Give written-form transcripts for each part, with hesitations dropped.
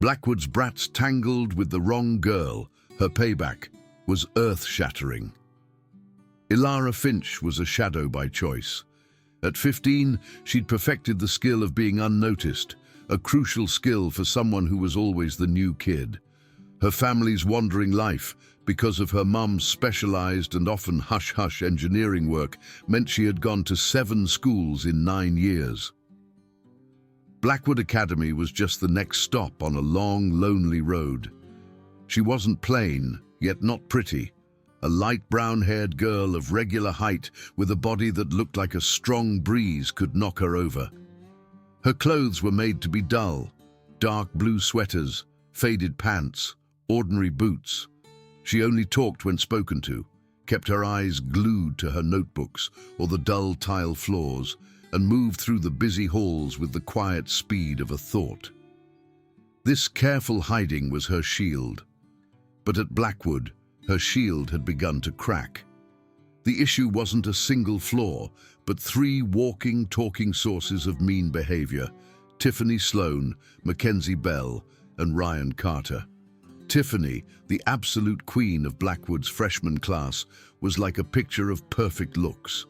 Blackwood's brats tangled with the wrong girl. Her payback was earth-shattering. Ilara Finch was a shadow by choice. At 15, she'd perfected the skill of being unnoticed, a crucial skill for someone who was always the new kid. Her family's wandering life, because of her mum's specialized and often hush-hush engineering work, meant she had gone to 7 schools in 9 years. Blackwood Academy was just the next stop on a long, lonely road. She wasn't plain, yet not pretty. A light brown-haired girl of regular height with a body that looked like a strong breeze could knock her over. Her clothes were made to be dull: dark blue sweaters, faded pants, ordinary boots. She only talked when spoken to, kept her eyes glued to her notebooks or the dull tile floors, and moved through the busy halls with the quiet speed of a thought. This careful hiding was her shield. But at Blackwood, her shield had begun to crack. The issue wasn't a single flaw, but 3 walking, talking sources of mean behavior: Tiffany Sloan, Mackenzie Bell, and Ryan Carter. Tiffany, the absolute queen of Blackwood's freshman class, was like a picture of perfect looks.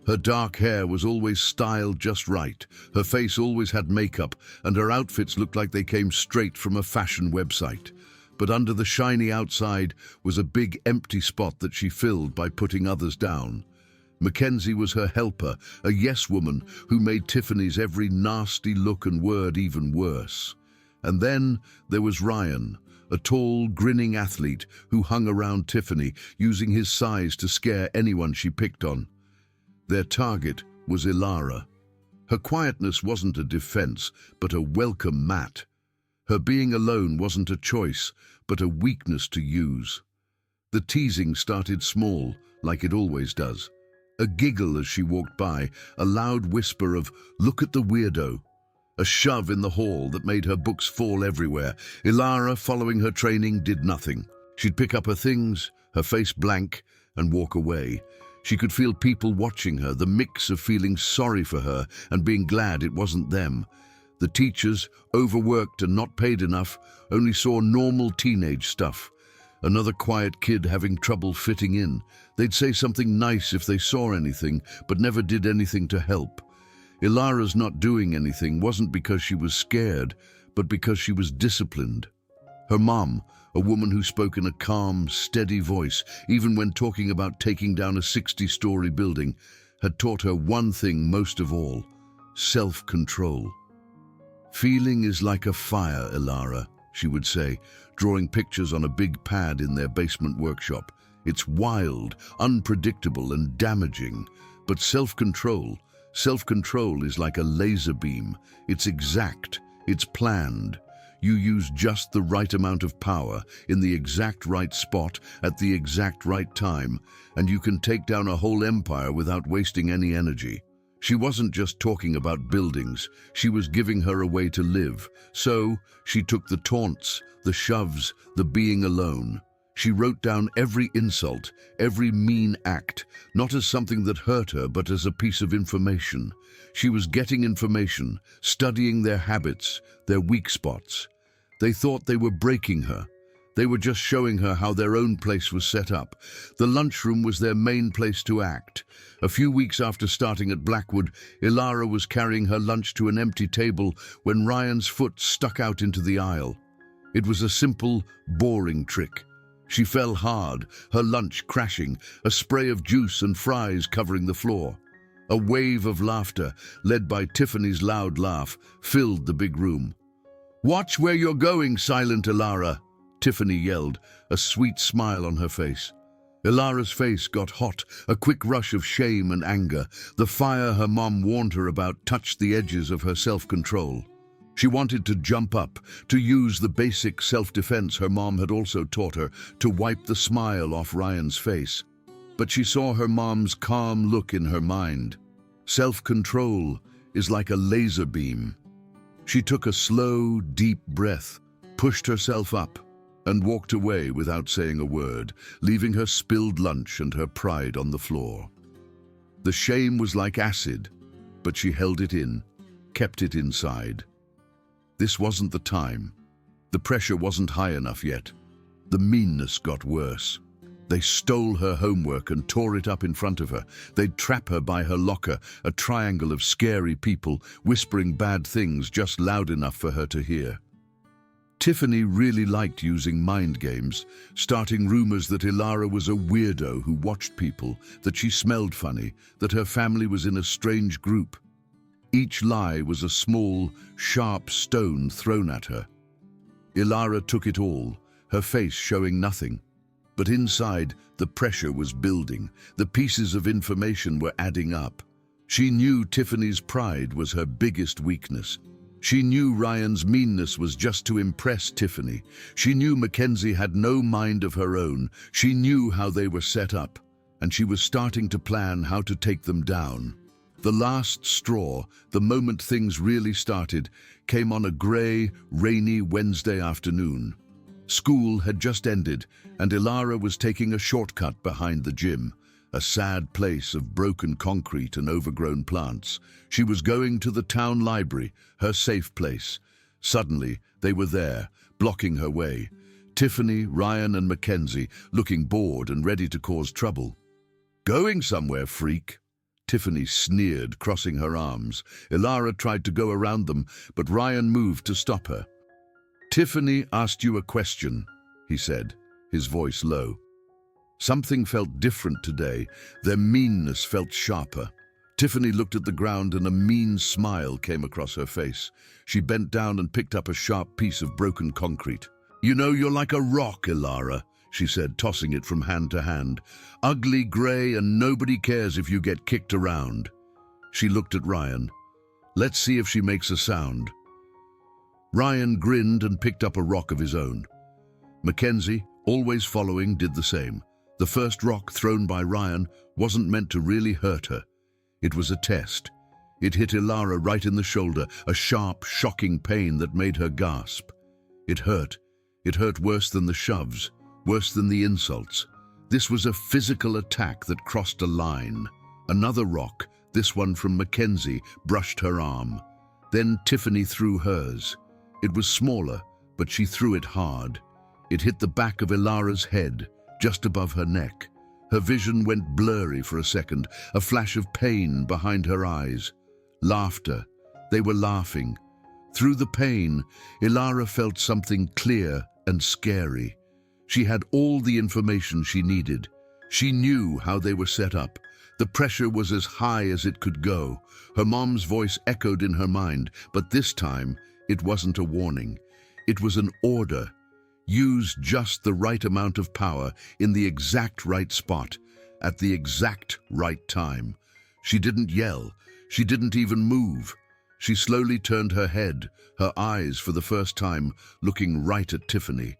Her dark hair was always styled just right, her face always had makeup, and her outfits looked like they came straight from a fashion website. But under the shiny outside was a big empty spot that she filled by putting others down. Mackenzie was her helper, a yes-woman who made Tiffany's every nasty look and word even worse. And then there was Ryan, a tall, grinning athlete who hung around Tiffany, using his size to scare anyone she picked on. Their target was Ilara. Her quietness wasn't a defense, but a welcome mat. Her being alone wasn't a choice, but a weakness to use. The teasing started small, like it always does. A giggle as she walked by, a loud whisper of, "Look at the weirdo." A shove in the hall that made her books fall everywhere. Ilara, following her training, did nothing. She'd pick up her things, her face blank, and walk away. She could feel people watching her, the mix of feeling sorry for her and being glad it wasn't them. The teachers, overworked and not paid enough, only saw normal teenage stuff. Another quiet kid having trouble fitting in. They'd say something nice if they saw anything, but never did anything to help. Ilara's not doing anything wasn't because she was scared, but because she was disciplined. Her mom, a woman who spoke in a calm, steady voice, even when talking about taking down a 60-story building, had taught her one thing most of all: self-control. "Feeling is like a fire, Ilara," she would say, drawing pictures on a big pad in their basement workshop. "It's wild, unpredictable, and damaging. But self-control is like a laser beam. It's exact, it's planned. You use just the right amount of power, in the exact right spot, at the exact right time, and you can take down a whole empire without wasting any energy." She wasn't just talking about buildings, she was giving her a way to live. So she took the taunts, the shoves, the being alone. She wrote down every insult, every mean act, not as something that hurt her, but as a piece of information. She was getting information, studying their habits, their weak spots. They thought they were breaking her. They were just showing her how their own place was set up. The lunchroom was their main place to act. A few weeks after starting at Blackwood, Ilara was carrying her lunch to an empty table when Ryan's foot stuck out into the aisle. It was a simple, boring trick. She fell hard, her lunch crashing, a spray of juice and fries covering the floor. A wave of laughter, led by Tiffany's loud laugh, filled the big room. "Watch where you're going, silent Ilara," Tiffany yelled, a sweet smile on her face. Ilara's face got hot, a quick rush of shame and anger. The fire her mom warned her about touched the edges of her self-control. She wanted to jump up, to use the basic self-defense her mom had also taught her, to wipe the smile off Ryan's face. But she saw her mom's calm look in her mind. Self-control is like a laser beam. She took a slow, deep breath, pushed herself up, and walked away without saying a word, leaving her spilled lunch and her pride on the floor. The shame was like acid, but she held it in, kept it inside. This wasn't the time. The pressure wasn't high enough yet. The meanness got worse. They stole her homework and tore it up in front of her. They'd trap her by her locker, a triangle of scary people whispering bad things just loud enough for her to hear. Tiffany really liked using mind games, starting rumors that Ilara was a weirdo who watched people, that she smelled funny, that her family was in a strange group. Each lie was a small, sharp stone thrown at her. Ilara took it all, her face showing nothing. But inside, the pressure was building. The pieces of information were adding up. She knew Tiffany's pride was her biggest weakness. She knew Ryan's meanness was just to impress Tiffany. She knew Mackenzie had no mind of her own. She knew how they were set up, and she was starting to plan how to take them down. The last straw, the moment things really started, came on a grey, rainy Wednesday afternoon. School had just ended, and Ilara was taking a shortcut behind the gym, a sad place of broken concrete and overgrown plants. She was going to the town library, her safe place. Suddenly, they were there, blocking her way. Tiffany, Ryan, and Mackenzie, looking bored and ready to cause trouble. "Going somewhere, freak?" Tiffany sneered, crossing her arms. Ilara tried to go around them, but Ryan moved to stop her. "Tiffany asked you a question," he said, his voice low. Something felt different today. Their meanness felt sharper. Tiffany looked at the ground and a mean smile came across her face. She bent down and picked up a sharp piece of broken concrete. "You know, you're like a rock, Ilara," she said, tossing it from hand to hand. "Ugly, grey, and nobody cares if you get kicked around." She looked at Ryan. "Let's see if she makes a sound." Ryan grinned and picked up a rock of his own. Mackenzie, always following, did the same. The first rock thrown by Ryan wasn't meant to really hurt her. It was a test. It hit Ilara right in the shoulder, a sharp, shocking pain that made her gasp. It hurt. It hurt worse than the shoves, worse than the insults. This was a physical attack that crossed a line. Another rock, this one from Mackenzie, brushed her arm. Then Tiffany threw hers. It was smaller, but she threw it hard. It hit the back of Ilara's head, just above her neck. Her vision went blurry for a second, a flash of pain behind her eyes. Laughter. They were laughing. Through the pain, Ilara felt something clear and scary. She had all the information she needed. She knew how they were set up. The pressure was as high as it could go. Her mom's voice echoed in her mind, but this time, it wasn't a warning. It was an order. Use just the right amount of power in the exact right spot, at the exact right time. She didn't yell. She didn't even move. She slowly turned her head, her eyes for the first time looking right at Tiffany.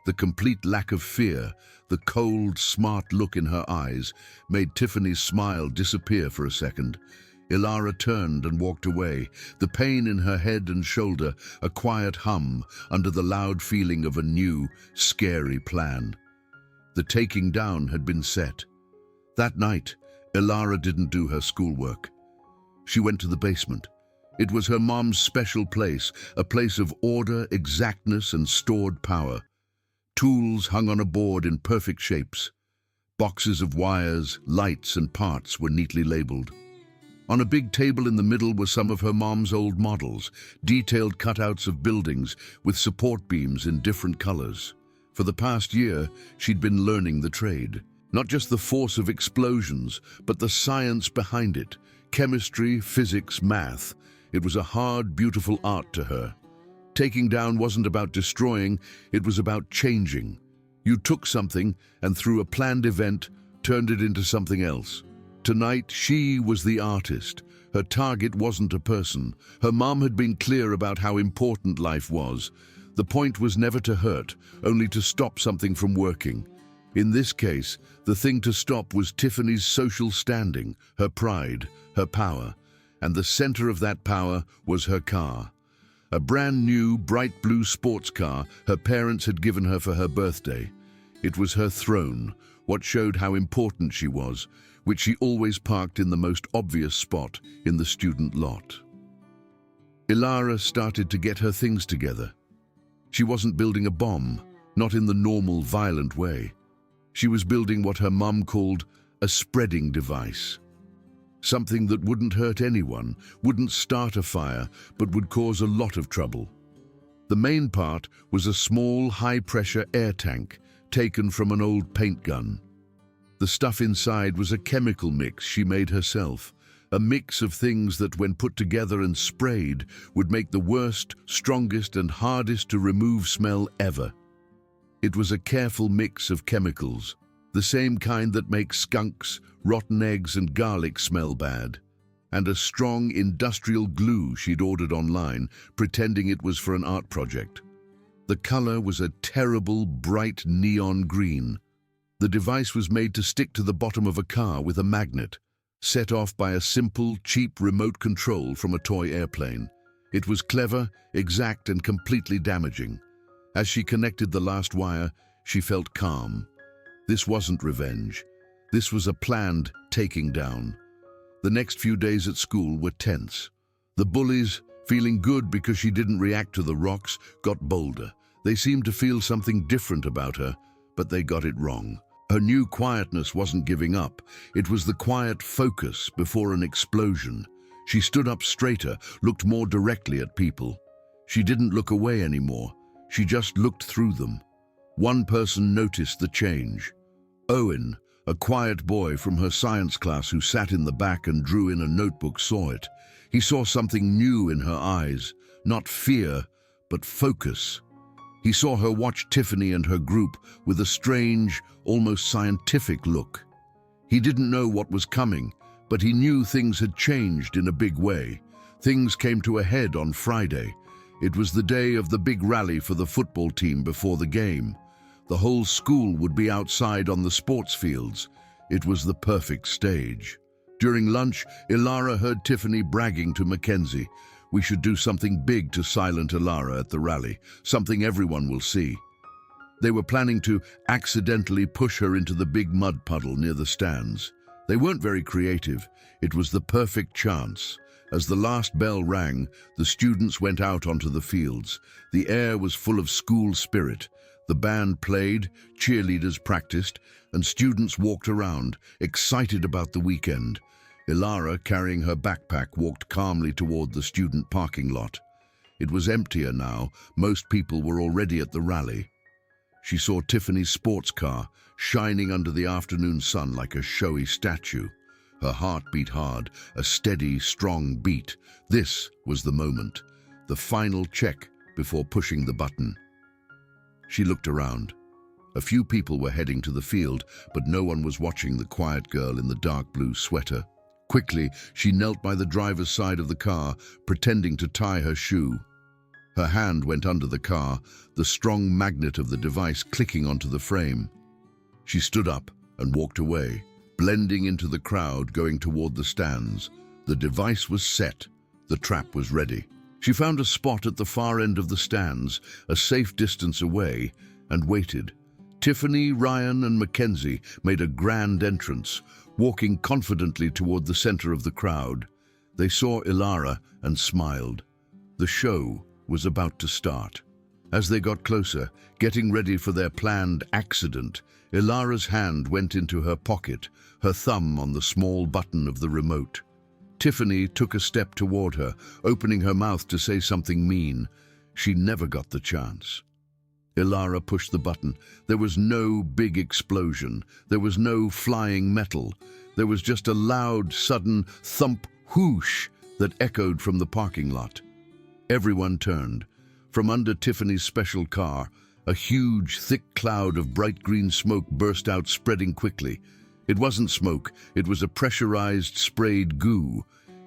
The complete lack of fear, the cold, smart look in her eyes, made Tiffany's smile disappear for a second. Ilara turned and walked away, the pain in her head and shoulder a quiet hum under the loud feeling of a new, scary plan. The taking down had been set. That night, Ilara didn't do her schoolwork. She went to the basement. It was her mom's special place, a place of order, exactness, and stored power. Tools hung on a board in perfect shapes. Boxes of wires, lights, and parts were neatly labeled. On a big table in the middle were some of her mom's old models, detailed cutouts of buildings with support beams in different colors. For the past year, she'd been learning the trade. Not just the force of explosions, but the science behind it. Chemistry, physics, math. It was a hard, beautiful art to her. Taking down wasn't about destroying, it was about changing. You took something and through a planned event, turned it into something else. Tonight, she was the artist. Her target wasn't a person. Her mom had been clear about how important life was. The point was never to hurt, only to stop something from working. In this case, the thing to stop was Tiffany's social standing, her pride, her power. And the center of that power was her car. A brand new, bright blue sports car her parents had given her for her birthday. It was her throne, what showed how important she was, which she always parked in the most obvious spot in the student lot. Ilara started to get her things together. She wasn't building a bomb, not in the normal violent way. She was building what her mum called a spreading device. Something that wouldn't hurt anyone, wouldn't start a fire, but would cause a lot of trouble. The main part was a small, high-pressure air tank taken from an old paint gun. The stuff inside was a chemical mix she made herself, a mix of things that, when put together and sprayed, would make the worst, strongest, and hardest to remove smell ever. It was a careful mix of chemicals, the same kind that makes skunks, rotten eggs, and garlic smell bad, and a strong industrial glue she'd ordered online, pretending it was for an art project. The color was a terrible, bright neon green. The device was made to stick to the bottom of a car with a magnet, set off by a simple, cheap remote control from a toy airplane. It was clever, exact, and completely damaging. As she connected the last wire, she felt calm. This wasn't revenge. This was a planned taking down. The next few days at school were tense. The bullies, feeling good because she didn't react to the rocks, got bolder. They seemed to feel something different about her, but they got it wrong. Her new quietness wasn't giving up. It was the quiet focus before an explosion. She stood up straighter, looked more directly at people. She didn't look away anymore. She just looked through them. One person noticed the change. Owen, a quiet boy from her science class who sat in the back and drew in a notebook, saw it. He saw something new in her eyes, not fear, but focus. He saw her watch Tiffany and her group with a strange, almost scientific look. He didn't know what was coming, but he knew things had changed in a big way. Things came to a head on Friday. It was the day of the big rally for the football team before the game. The whole school would be outside on the sports fields. It was the perfect stage. During lunch, Ilara heard Tiffany bragging to Mackenzie, "We should do something big to silence Ilara at the rally, something everyone will see." They were planning to accidentally push her into the big mud puddle near the stands. They weren't very creative. It was the perfect chance. As the last bell rang, the students went out onto the fields. The air was full of school spirit. The band played, cheerleaders practiced, and students walked around, excited about the weekend. Ilara, carrying her backpack, walked calmly toward the student parking lot. It was emptier now. Most people were already at the rally. She saw Tiffany's sports car, shining under the afternoon sun like a showy statue. Her heart beat hard, a steady, strong beat. This was the moment, the final check before pushing the button. She looked around. A few people were heading to the field, but no one was watching the quiet girl in the dark blue sweater. Quickly, she knelt by the driver's side of the car, pretending to tie her shoe. Her hand went under the car, the strong magnet of the device clicking onto the frame. She stood up and walked away, blending into the crowd going toward the stands. The device was set. The trap was ready. She found a spot at the far end of the stands, a safe distance away, and waited. Tiffany, Ryan, and Mackenzie made a grand entrance, walking confidently toward the center of the crowd. They saw Ilara and smiled. The show was about to start. As they got closer, getting ready for their planned accident, Ilara's hand went into her pocket, her thumb on the small button of the remote. Tiffany took a step toward her, opening her mouth to say something mean. She never got the chance. Ilara pushed the button. There was no big explosion. There was no flying metal. There was just a loud, sudden thump whoosh that echoed from the parking lot. Everyone turned. From under Tiffany's special car, a huge, thick cloud of bright green smoke burst out, spreading quickly. It wasn't smoke, it was a pressurized, sprayed goo.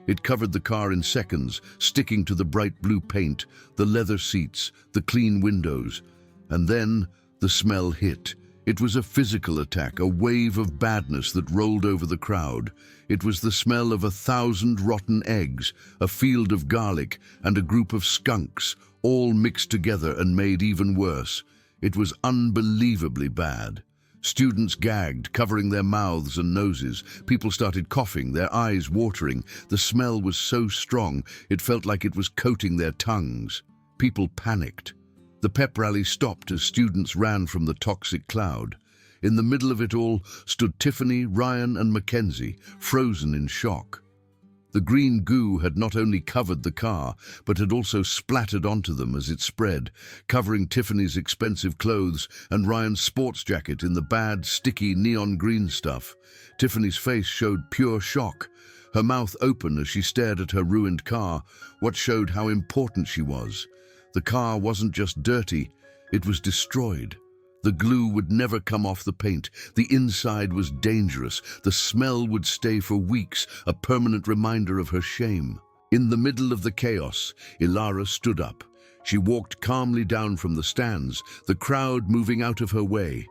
It covered the car in seconds, sticking to the bright blue paint, the leather seats, the clean windows. And then the smell hit. It was a physical attack, a wave of badness that rolled over the crowd. It was the smell of 1,000 rotten eggs, a field of garlic, and a group of skunks, all mixed together and made even worse. It was unbelievably bad. Students gagged, covering their mouths and noses. People started coughing, their eyes watering. The smell was so strong, it felt like it was coating their tongues. People panicked. The pep rally stopped as students ran from the toxic cloud. In the middle of it all stood Tiffany, Ryan, and Mackenzie, frozen in shock. The green goo had not only covered the car, but had also splattered onto them as it spread, covering Tiffany's expensive clothes and Ryan's sports jacket in the bad, sticky neon green stuff. Tiffany's face showed pure shock, her mouth open as she stared at her ruined car, what showed how important she was. The car wasn't just dirty, it was destroyed. The glue would never come off the paint. The inside was dangerous. The smell would stay for weeks, a permanent reminder of her shame. In the middle of the chaos, Ilara stood up. She walked calmly down from the stands, the crowd moving out of her way.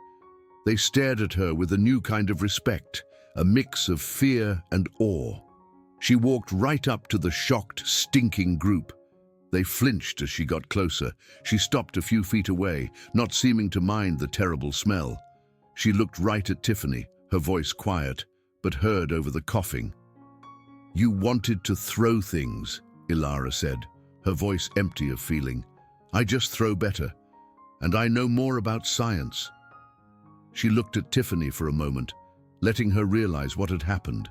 They stared at her with a new kind of respect, a mix of fear and awe. She walked right up to the shocked, stinking group. They flinched as she got closer. She stopped a few feet away, not seeming to mind the terrible smell. She looked right at Tiffany, her voice quiet, but heard over the coughing. "You wanted to throw things," Ilara said, her voice empty of feeling. "I just throw better, and I know more about science." She looked at Tiffany for a moment, letting her realize what had happened.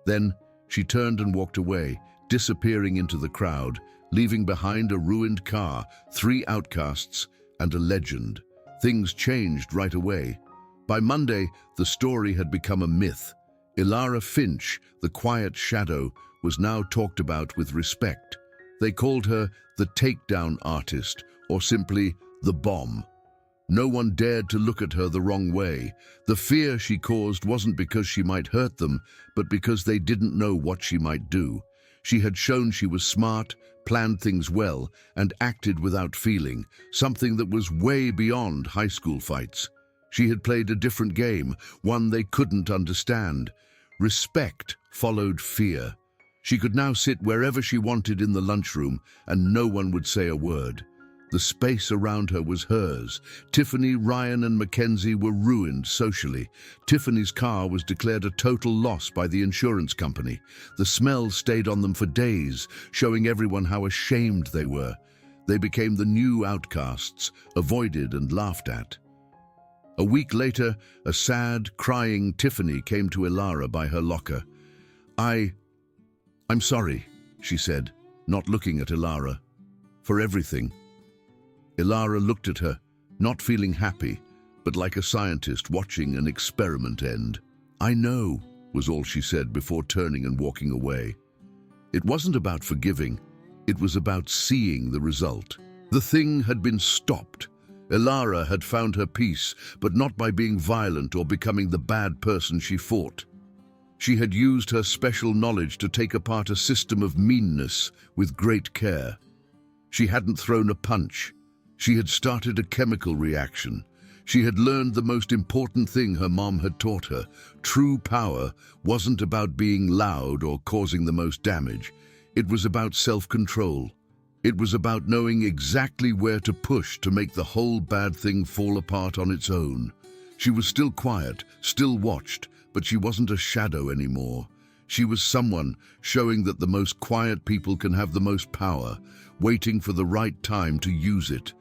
Then she turned and walked away, disappearing into the crowd, leaving behind a ruined car, 3 outcasts, and a legend. Things changed right away. By Monday, the story had become a myth. Ilara Finch, the quiet shadow, was now talked about with respect. They called her the takedown artist, or simply the bomb. No one dared to look at her the wrong way. The fear she caused wasn't because she might hurt them, but because they didn't know what she might do. She had shown she was smart, planned things well, and acted without feeling, something that was way beyond high school fights. She had played a different game, one they couldn't understand. Respect followed fear. She could now sit wherever she wanted in the lunchroom, and no one would say a word. The space around her was hers. Tiffany, Ryan, and Mackenzie were ruined socially. Tiffany's car was declared a total loss by the insurance company. The smell stayed on them for days, showing everyone how ashamed they were. They became the new outcasts, avoided and laughed at. A week later, a sad, crying Tiffany came to Ilara by her locker. I'm sorry," she said, not looking at Ilara, "for everything." Ilara looked at her, not feeling happy, but like a scientist watching an experiment end. "I know," was all she said before turning and walking away. It wasn't about forgiving, it was about seeing the result. The thing had been stopped. Ilara had found her peace, but not by being violent or becoming the bad person she fought. She had used her special knowledge to take apart a system of meanness with great care. She hadn't thrown a punch. She had started a chemical reaction. She had learned the most important thing her mom had taught her. True power wasn't about being loud or causing the most damage. It was about self-control. It was about knowing exactly where to push to make the whole bad thing fall apart on its own. She was still quiet, still watched, but she wasn't a shadow anymore. She was someone showing that the most quiet people can have the most power, waiting for the right time to use it.